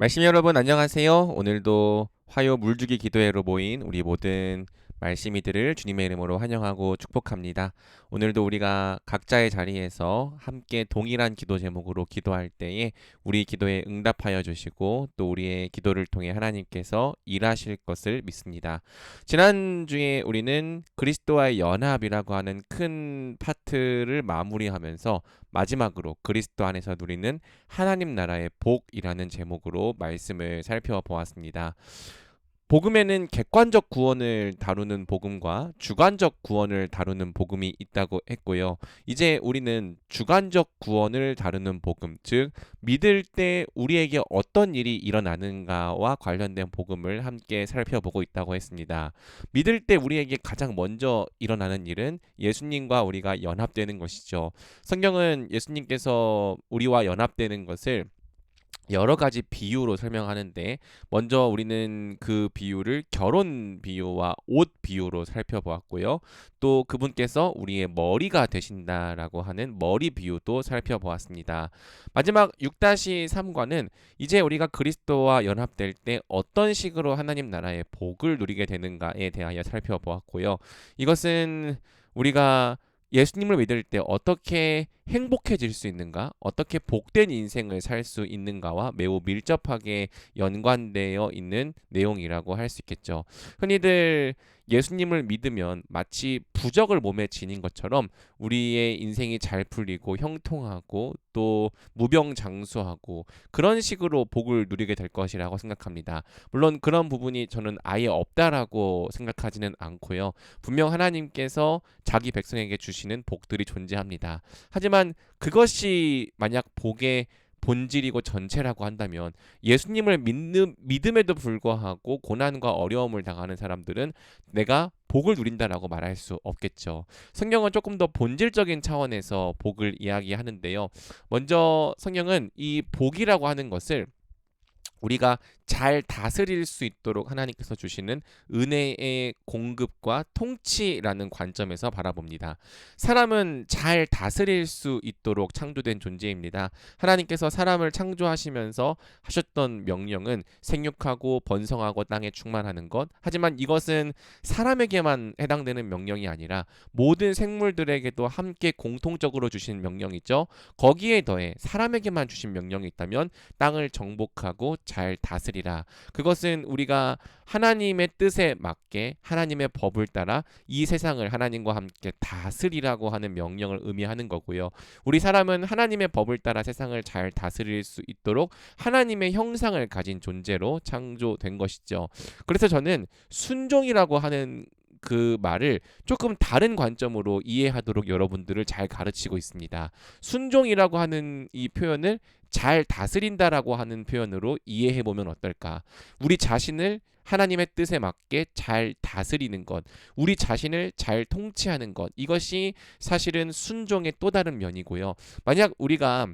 말씀 여러분 안녕하세요. 오늘도 화요 물주기 기도회로 모인 우리 모든 말씀이들을 주님의 이름으로 환영하고 축복합니다. 오늘도 우리가 각자의 자리에서 함께 동일한 기도 제목으로 기도할 때에 우리 기도에 응답하여 주시고 또 우리의 기도를 통해 하나님께서 일하실 것을 믿습니다. 지난주에 우리는 그리스도와의 연합이라고 하는 큰 파트를 마무리하면서 마지막으로 그리스도 안에서 누리는 하나님 나라의 복이라는 제목으로 말씀을 살펴보았습니다. 복음에는 객관적 구원을 다루는 복음과 주관적 구원을 다루는 복음이 있다고 했고요. 이제 우리는 주관적 구원을 다루는 복음, 즉 믿을 때 우리에게 어떤 일이 일어나는가와 관련된 복음을 함께 살펴보고 있다고 했습니다. 믿을 때 우리에게 가장 먼저 일어나는 일은 예수님과 우리가 연합되는 것이죠. 성경은 예수님께서 우리와 연합되는 것을 여러 가지 비유로 설명하는데 먼저 우리는 그 비유를 결혼 비유와 옷 비유로 살펴보았고요. 또 그분께서 우리의 머리가 되신다라고 하는 머리 비유도 살펴보았습니다. 마지막 6-3과는 이제 우리가 그리스도와 연합될 때 어떤 식으로 하나님 나라의 복을 누리게 되는가에 대하여 살펴보았고요. 이것은 우리가 예수님을 믿을 때 어떻게 행복해질 수 있는가, 어떻게 복된 인생을 살 수 있는가와 매우 밀접하게 연관되어 있는 내용이라고 할 수 있겠죠. 흔히들 예수님을 믿으면 마치 부적을 몸에 지닌 것처럼 우리의 인생이 잘 풀리고 형통하고 또 무병장수하고 그런 식으로 복을 누리게 될 것이라고 생각합니다. 물론 그런 부분이 저는 아예 없다라고 생각하지는 않고요. 분명 하나님께서 자기 백성에게 주시는 복들이 존재합니다. 하지만 그것이 만약 복의 본질이고 전체라고 한다면 예수님을 믿음에도 불구하고 고난과 어려움을 당하는 사람들은 내가 복을 누린다라고 말할 수 없겠죠. 성경은 조금 더 본질적인 차원에서 복을 이야기하는데요. 먼저 성경은 이 복이라고 하는 것을 우리가 잘 다스릴 수 있도록 하나님께서 주시는 은혜의 공급과 통치라는 관점에서 바라봅니다. 사람은 잘 다스릴 수 있도록 창조된 존재입니다. 하나님께서 사람을 창조하시면서 하셨던 명령은 생육하고 번성하고 땅에 충만하는 것. 하지만 이것은 사람에게만 해당되는 명령이 아니라 모든 생물들에게도 함께 공통적으로 주신 명령이죠. 거기에 더해 사람에게만 주신 명령이 있다면 땅을 정복하고 잘 다스리라. 그것은 우리가 하나님의 뜻에 맞게 하나님의 법을 따라 이 세상을 하나님과 함께 다스리라고 하는 명령을 의미하는 거고요. 우리 사람은 하나님의 법을 따라 세상을 잘 다스릴 수 있도록 하나님의 형상을 가진 존재로 창조된 것이죠. 그래서 저는 순종이라고 하는 그 말을 조금 다른 관점으로 이해하도록 여러분들을 잘 가르치고 있습니다. 순종이라고 하는 이 표현을 잘 다스린다라고 하는 표현으로 이해해 보면 어떨까? 우리 자신을 하나님의 뜻에 맞게 잘 다스리는 것, 우리 자신을 잘 통치하는 것, 이것이 사실은 순종의 또 다른 면이고요. 만약 우리가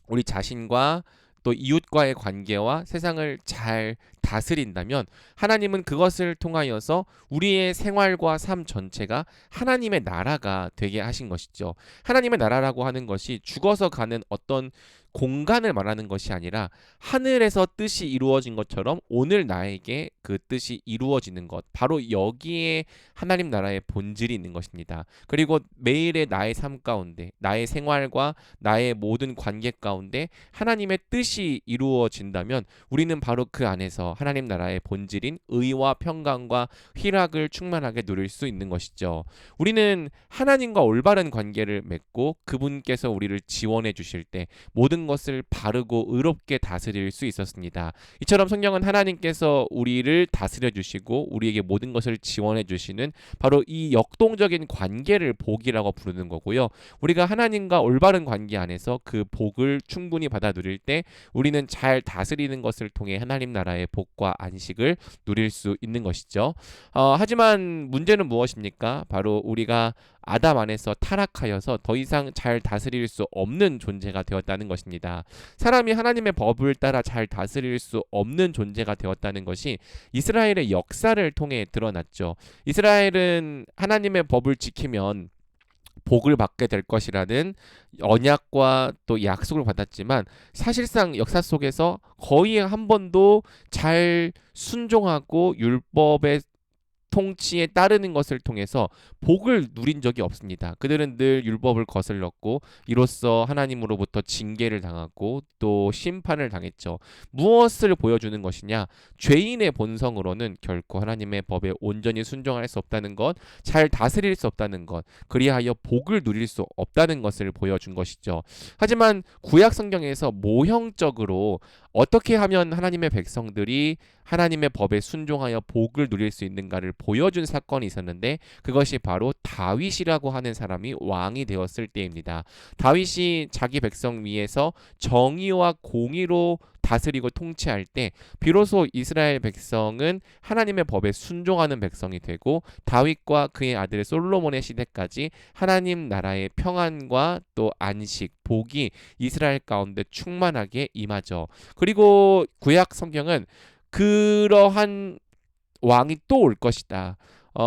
우리 자신과 또 이웃과의 관계와 세상을 잘 다스린다면 하나님은 그것을 통하여서 우리의 생활과 삶 전체가 하나님의 나라가 되게 하신 것이죠. 하나님의 나라라고 하는 것이 죽어서 가는 어떤 공간을 말하는 것이 아니라 하늘에서 뜻이 이루어진 것처럼 오늘 나에게 그 뜻이 이루어지는 것, 바로 여기에 하나님 나라의 본질이 있는 것입니다. 그리고 매일의 나의 삶 가운데 나의 생활과 나의 모든 관계 가운데 하나님의 뜻이 이루어진다면 우리는 바로 그 안에서 하나님 나라의 본질인 의와 평강과 희락을 충만하게 누릴 수 있는 것이죠. 우리는 하나님과 올바른 관계를 맺고 그분께서 우리를 지원해 주실 때 모든 것을 바르고 의롭게 다스릴 수 있었습니다. 이처럼 성경은 하나님께서 우리를 다스려 주시고 우리에게 모든 것을 지원해 주시는 바로 이 역동적인 관계를 복이라고 부르는 거고요. 우리가 하나님과 올바른 관계 안에서 그 복을 충분히 받아 누릴 때 우리는 잘 다스리는 것을 통해 하나님 나라의 복과 안식을 누릴 수 있는 것이죠. 하지만 문제는 무엇입니까? 바로 우리가 아담 안에서 타락하여서 더 이상 잘 다스릴 수 없는 존재가 되었다는 것입니다. 사람이 하나님의 법을 따라 잘 다스릴 수 없는 존재가 되었다는 것이 이스라엘의 역사를 통해 드러났죠. 이스라엘은 하나님의 법을 지키면 복을 받게 될 것이라는 언약과 또 약속을 받았지만 사실상 역사 속에서 거의 한 번도 잘 순종하고 율법의 통치에 따르는 것을 통해서 복을 누린 적이 없습니다. 그들은 늘 율법을 거슬렀고 이로써 하나님으로부터 징계를 당하고 또 심판을 당했죠. 무엇을 보여주는 것이냐? 죄인의 본성으로는 결코 하나님의 법에 온전히 순종할 수 없다는 것, 잘 다스릴 수 없다는 것, 그리하여 복을 누릴 수 없다는 것을 보여준 것이죠. 하지만 구약 성경에서 모형적으로 어떻게 하면 하나님의 백성들이 하나님의 법에 순종하여 복을 누릴 수 있는가를 보여준 사건이 있었는데 그것이 바로 다윗이라고 하는 사람이 왕이 되었을 때입니다. 다윗이 자기 백성 위에서 정의와 공의로 다스리고 통치할 때 비로소 이스라엘 백성은 하나님의 법에 순종하는 백성이 되고 다윗과 그의 아들 솔로몬의 시대까지 하나님 나라의 평안과 또 안식, 복이 이스라엘 가운데 충만하게 임하죠. 그리고 구약 성경은 그러한 왕이 또 올 것이다.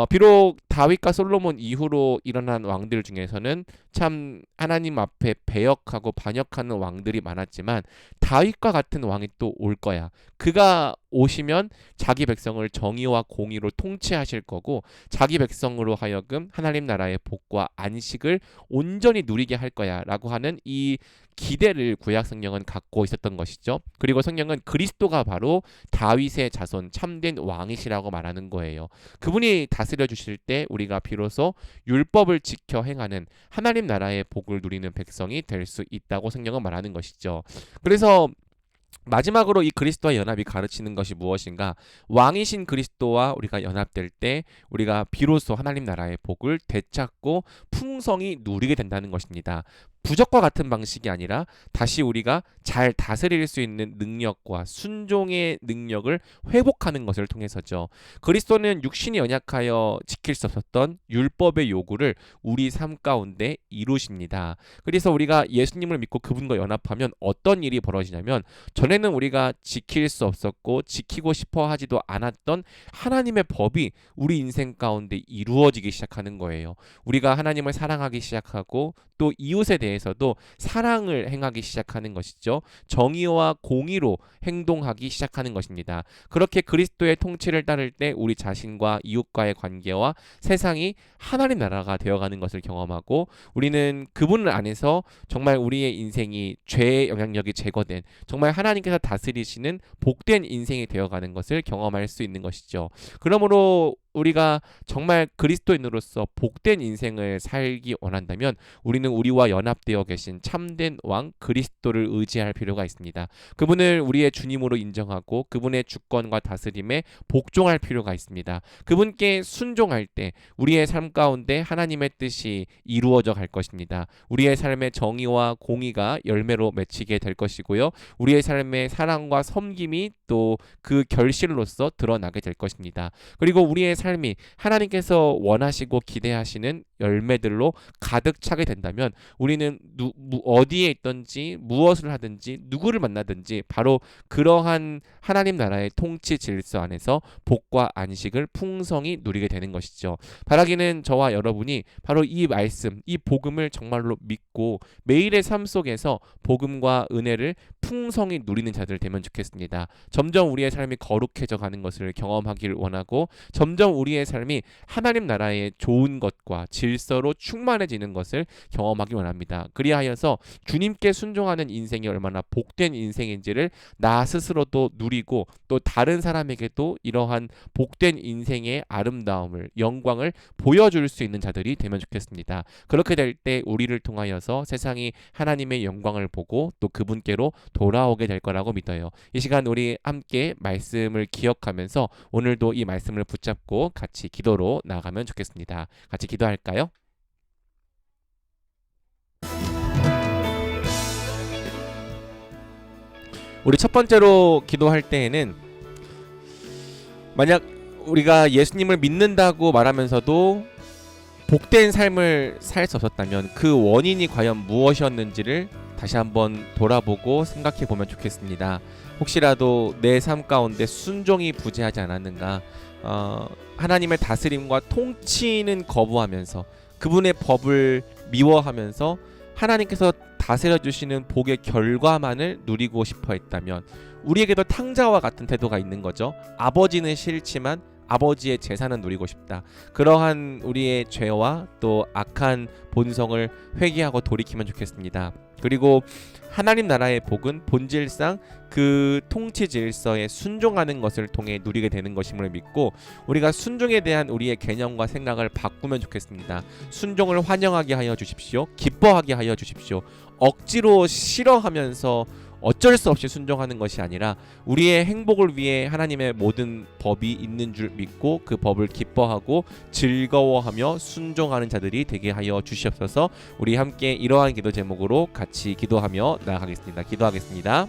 비록 다윗과 솔로몬 이후로 일어난 왕들 중에서는 참 하나님 앞에 배역하고 반역하는 왕들이 많았지만 다윗과 같은 왕이 또 올 거야. 그가 오시면 자기 백성을 정의와 공의로 통치하실 거고 자기 백성으로 하여금 하나님 나라의 복과 안식을 온전히 누리게 할 거야라고 하는 이 기대를 구약 성경은 갖고 있었던 것이죠. 그리고 성경은 그리스도가 바로 다윗의 자손 참된 왕이시라고 말하는 거예요. 그분이 다스려 주실 때 우리가 비로소 율법을 지켜 행하는 하나님 나라의 복을 누리는 백성이 될 수 있다고 성경은 말하는 것이죠. 그래서 마지막으로 이 그리스도와 연합이 가르치는 것이 무엇인가? 왕이신 그리스도와 우리가 연합될 때 우리가 비로소 하나님 나라의 복을 되찾고 풍성히 누리게 된다는 것입니다. 부적과 같은 방식이 아니라 다시 우리가 잘 다스릴 수 있는 능력과 순종의 능력을 회복하는 것을 통해서죠. 그리스도는 육신이 연약하여 지킬 수 없었던 율법의 요구를 우리 삶 가운데 이루십니다. 그래서 우리가 예수님을 믿고 그분과 연합하면 어떤 일이 벌어지냐면 전에는 우리가 지킬 수 없었고 지키고 싶어 하지도 않았던 하나님의 법이 우리 인생 가운데 이루어지기 시작하는 거예요. 우리가 하나님을 사랑하기 시작하고 또 이웃에 대해서도 사랑을 행하기 시작하는 것이죠. 정의와 공의로 행동하기 시작하는 것입니다. 그렇게 그리스도의 통치를 따를 때 우리 자신과 이웃과의 관계와 세상이 하나님 나라가 되어가는 것을 경험하고 우리는 그분 안에서 정말 우리의 인생이 죄의 영향력이 제거된 정말 하나님께서 다스리시는 복된 인생이 되어가는 것을 경험할 수 있는 것이죠. 그러므로 우리가 정말 그리스도인으로서 복된 인생을 살기 원한다면 우리는 우리와 연합되어 계신 참된 왕 그리스도를 의지할 필요가 있습니다. 그분을 우리의 주님으로 인정하고 그분의 주권과 다스림에 복종할 필요가 있습니다. 그분께 순종할 때 우리의 삶 가운데 하나님의 뜻이 이루어져 갈 것입니다. 우리의 삶의 정의와 공의가 열매로 맺히게 될 것이고요. 우리의 삶의 사랑과 섬김이 또 그 결실로서 드러나게 될 것입니다. 그리고 우리의 삶이 하나님께서 원하시고 기대하시는 열매들로 가득 차게 된다면 우리는 어디에 있든지 무엇을 하든지 누구를 만나든지 바로 그러한 하나님 나라의 통치 질서 안에서 복과 안식을 풍성히 누리게 되는 것이죠. 바라기는 저와 여러분이 바로 이 말씀, 이 복음을 정말로 믿고 매일의 삶 속에서 복음과 은혜를 풍성히 누리는 자들 되면 좋겠습니다. 점점 우리의 삶이 거룩해져 가는 것을 경험하기를 원하고 점점 우리의 삶이 하나님 나라의 좋은 것과 질서로 충만해지는 것을 경험하기 원합니다. 그리하여서 주님께 순종하는 인생이 얼마나 복된 인생인지를 나 스스로도 누리고 또 다른 사람에게도 이러한 복된 인생의 아름다움을 영광을 보여줄 수 있는 자들이 되면 좋겠습니다. 그렇게 될 때 우리를 통하여서 세상이 하나님의 영광을 보고 또 그분께로 돌아오게 될 거라고 믿어요. 이 시간 우리 함께 말씀을 기억하면서 오늘도 이 말씀을 붙잡고 같이 기도로 나아가면 좋겠습니다. 같이 기도할까요? 우리 첫 번째로 기도할 때에는 만약 우리가 예수님을 믿는다고 말하면서도 복된 삶을 살 수 없었다면 그 원인이 과연 무엇이었는지를 다시 한번 돌아보고 생각해 보면 좋겠습니다. 혹시라도 내 삶 가운데 순종이 부재하지 않았는가, 하나님의 다스림과 통치는 거부하면서 그분의 법을 미워하면서 하나님께서 다스려 주시는 복의 결과만을 누리고 싶어 했다면 우리에게도 탕자와 같은 태도가 있는 거죠. 아버지는 싫지만 아버지의 재산은 누리고 싶다. 그러한 우리의 죄와 또 악한 본성을 회개하고 돌이키면 좋겠습니다. 그리고 하나님 나라의 복은 본질상 그 통치 질서에 순종하는 것을 통해 누리게 되는 것임을 믿고 우리가 순종에 대한 우리의 개념과 생각을 바꾸면 좋겠습니다. 순종을 환영하게 하여 주십시오. 기뻐하게 하여 주십시오. 억지로 싫어하면서 어쩔 수 없이 순종하는 것이 아니라 우리의 행복을 위해 하나님의 모든 법이 있는 줄 믿고 그 법을 기뻐하고 즐거워하며 순종하는 자들이 되게 하여 주시옵소서. 우리 함께 이러한 기도 제목으로 같이 기도하며 나아가겠습니다. 기도하겠습니다.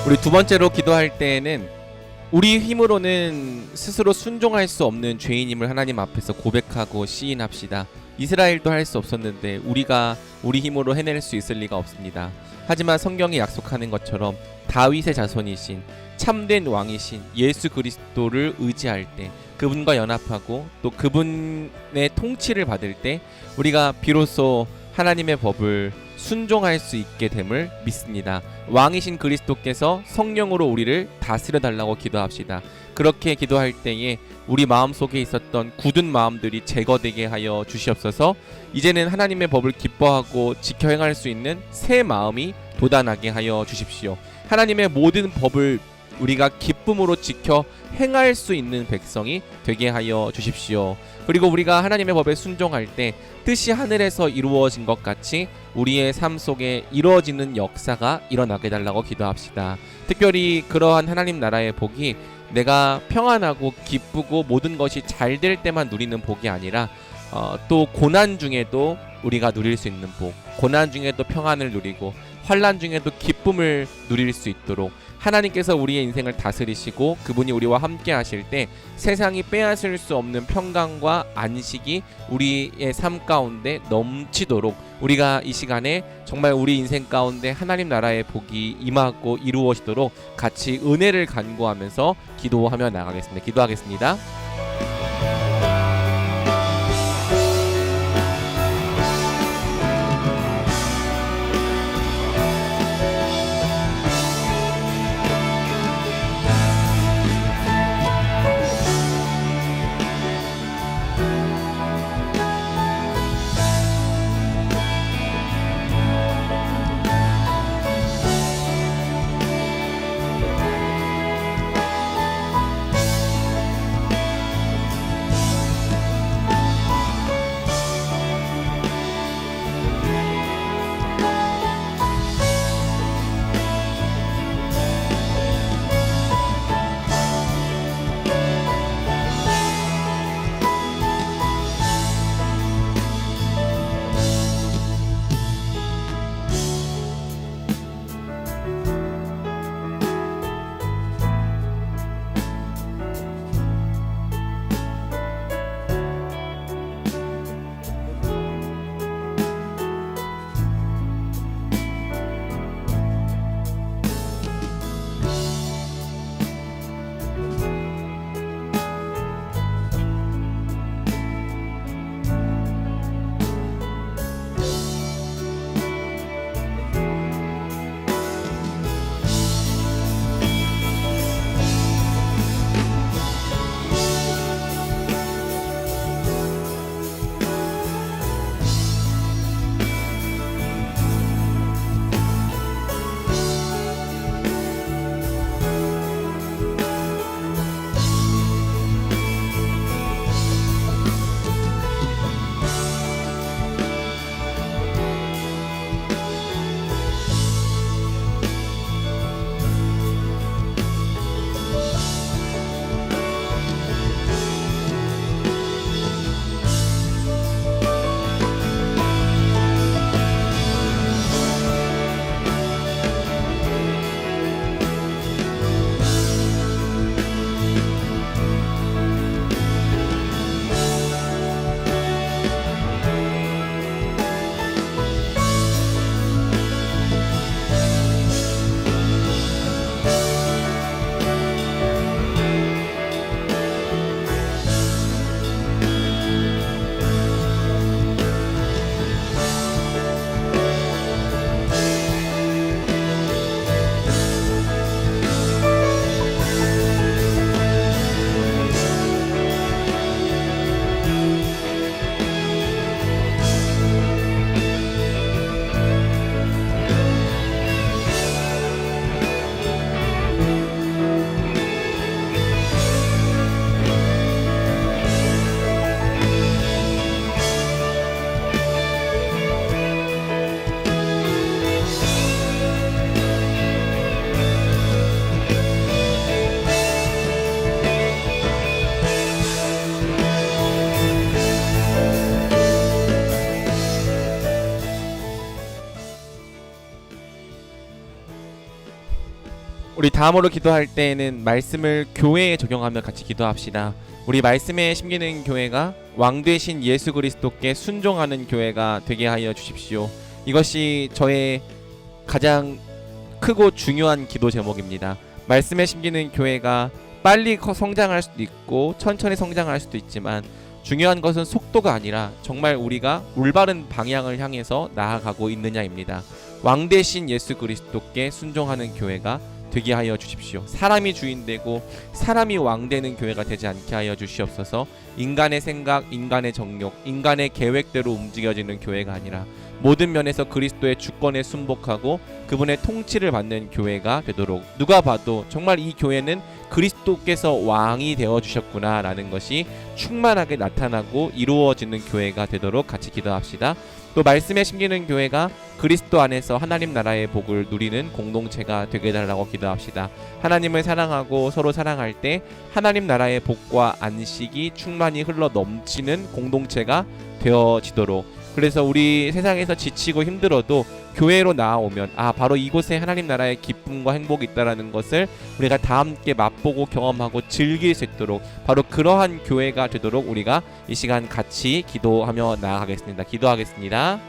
우리 두 번째로 기도할 때에는 우리 힘으로는 스스로 순종할 수 없는 죄인임을 하나님 앞에서 고백하고 시인합시다. 이스라엘도 할 수 없었는데 우리가 우리 힘으로 해낼 수 있을 리가 없습니다. 하지만 성경이 약속하는 것처럼 다윗의 자손이신 참된 왕이신 예수 그리스도를 의지할 때, 그분과 연합하고 또 그분의 통치를 받을 때 우리가 비로소 하나님의 법을 순종할 수 있게 됨을 믿습니다. 왕이신 그리스도께서 성령으로 우리를 다스려 달라고 기도합시다. 그렇게 기도할 때에 우리 마음속에 있었던 굳은 마음들이 제거되게 하여 주시옵소서. 이제는 하나님의 법을 기뻐하고 지켜 행할 수 있는 새 마음이 돋아나게 하여 주십시오. 하나님의 모든 법을 우리가 기쁨으로 지켜 행할 수 있는 백성이 되게 하여 주십시오. 그리고 우리가 하나님의 법에 순종할 때 뜻이 하늘에서 이루어진 것 같이 우리의 삶 속에 이루어지는 역사가 일어나게 달라고 기도합시다. 특별히 그러한 하나님 나라의 복이 내가 평안하고 기쁘고 모든 것이 잘 될 때만 누리는 복이 아니라 또 고난 중에도 우리가 누릴 수 있는 복, 고난 중에도 평안을 누리고 환난 중에도 기쁨을 누릴 수 있도록 하나님께서 우리의 인생을 다스리시고 그분이 우리와 함께 하실 때 세상이 빼앗을 수 없는 평강과 안식이 우리의 삶 가운데 넘치도록 우리가 이 시간에 정말 우리 인생 가운데 하나님 나라의 복이 임하고 이루어지도록 같이 은혜를 간구하면서 기도하며 나가겠습니다. 기도하겠습니다. 우리 다음으로 기도할 때에는 말씀을 교회에 적용하며 같이 기도합시다. 우리 말씀에 심기는 교회가 왕 되신 예수 그리스도께 순종하는 교회가 되게 하여 주십시오. 이것이 저의 가장 크고 중요한 기도 제목입니다. 말씀에 심기는 교회가 빨리 성장할 수도 있고 천천히 성장할 수도 있지만 중요한 것은 속도가 아니라 정말 우리가 올바른 방향을 향해서 나아가고 있느냐입니다. 왕 대신 예수 그리스도께 순종하는 교회가 되게 하여 주십시오. 사람이 주인되고 사람이 왕되는 교회가 되지 않게 하여 주시옵소서. 인간의 생각, 인간의 정욕, 인간의 계획대로 움직여지는 교회가 아니라 모든 면에서 그리스도의 주권에 순복하고 그분의 통치를 받는 교회가 되도록, 누가 봐도 정말 이 교회는 그리스도께서 왕이 되어주셨구나 라는 것이 충만하게 나타나고 이루어지는 교회가 되도록 같이 기도합시다. 또 말씀에 심기는 교회가 그리스도 안에서 하나님 나라의 복을 누리는 공동체가 되게 해달라고 기도합시다. 하나님을 사랑하고 서로 사랑할 때 하나님 나라의 복과 안식이 충만히 흘러 넘치는 공동체가 되어지도록, 그래서 우리 세상에서 지치고 힘들어도 교회로 나아오면 바로 이곳에 하나님 나라의 기쁨과 행복이 있다라는 것을 우리가 다 함께 맛보고 경험하고 즐길 수 있도록, 바로 그러한 교회가 되도록 우리가 이 시간 같이 기도하며 나아가겠습니다. 기도하겠습니다.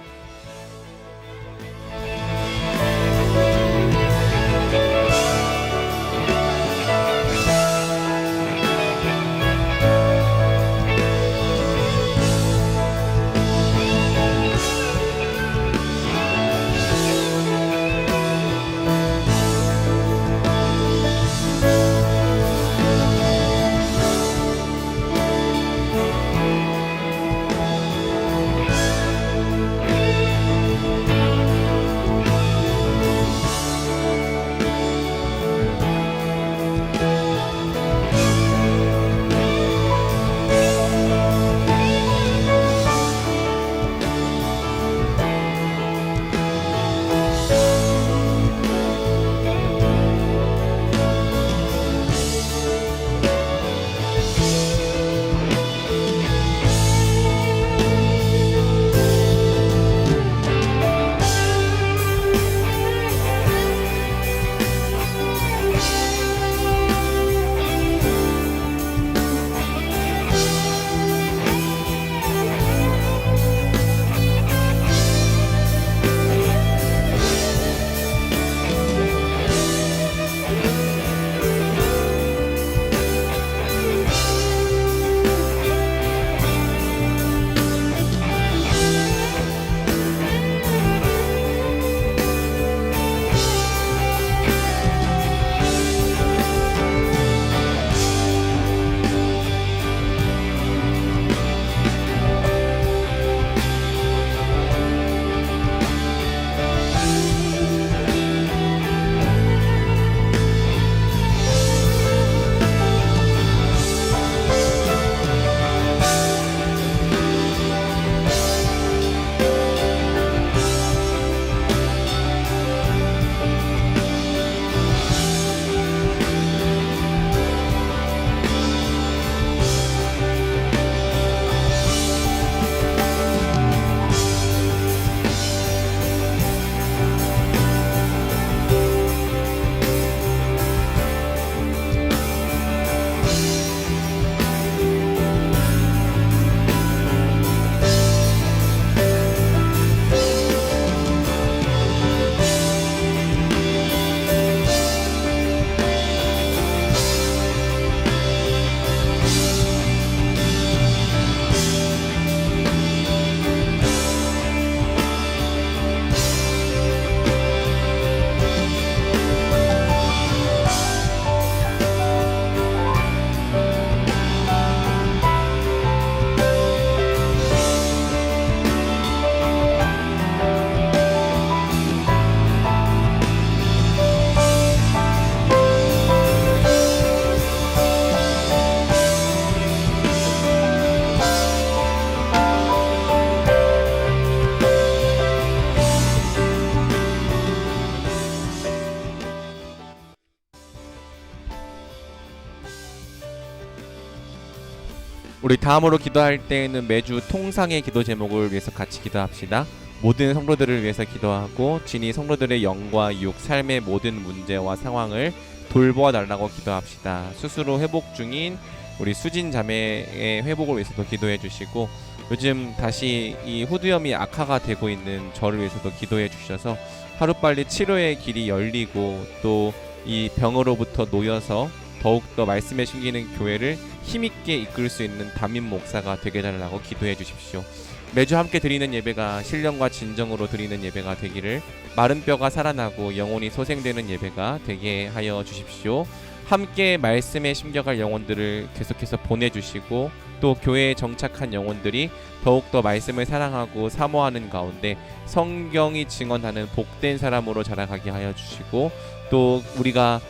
우리 다음으로 기도할 때에는 매주 통상의 기도 제목을 위해서 같이 기도합시다. 모든 성도들을 위해서 기도하고 진이 성도들의 영과 육, 삶의 모든 문제와 상황을 돌보아 달라고 기도합시다. 스스로 회복 중인 우리 수진 자매의 회복을 위해서도 기도해 주시고, 요즘 다시 이 후두염이 악화가 되고 있는 저를 위해서도 기도해 주셔서 하루빨리 치료의 길이 열리고 또 이 병으로부터 놓여서 더욱더 말씀에 심기는 교회를 힘있게 이끌 수 있는 담임 목사가 되게 달라고 기도해 주십시오. 매주 함께 드리는 예배가 신령과 진정으로 드리는 예배가 되기를, 마른 뼈가 살아나고 영혼이 소생되는 예배가 되게 하여 주십시오. 함께 말씀에 심겨갈 영혼들을 계속해서 보내주시고, 또 교회에 정착한 영혼들이 더욱더 말씀을 사랑하고 사모하는 가운데 성경이 증언하는 복된 사람으로 자라가게 하여 주시고, 또 우리가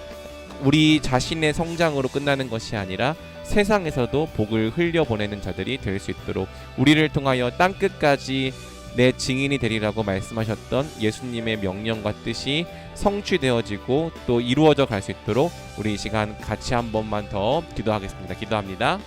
우리 자신의 성장으로 끝나는 것이 아니라 세상에서도 복을 흘려보내는 자들이 될 수 있도록, 우리를 통하여 땅끝까지 내 증인이 되리라고 말씀하셨던 예수님의 명령과 뜻이 성취되어지고 또 이루어져 갈 수 있도록 우리 이 시간 같이 한 번만 더 기도하겠습니다. 기도합니다.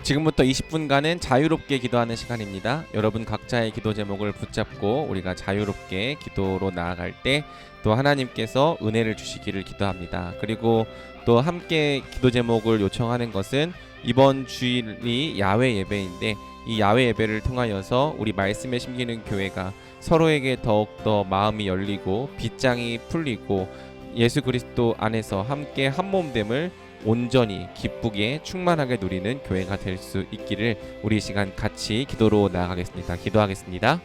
지금부터 20분간은 자유롭게 기도하는 시간입니다. 여러분 각자의 기도 제목을 붙잡고 우리가 자유롭게 기도로 나아갈 때 또 하나님께서 은혜를 주시기를 기도합니다. 그리고 또 함께 기도 제목을 요청하는 것은 이번 주일이 야외 예배인데 이 야외 예배를 통하여서 우리 말씀에 심기는 교회가 서로에게 더욱더 마음이 열리고 빗장이 풀리고 예수 그리스도 안에서 함께 한 몸됨을 온전히 기쁘게 충만하게 누리는 교회가 될 수 있기를 우리 이 시간 같이 기도로 나아가겠습니다. 기도하겠습니다.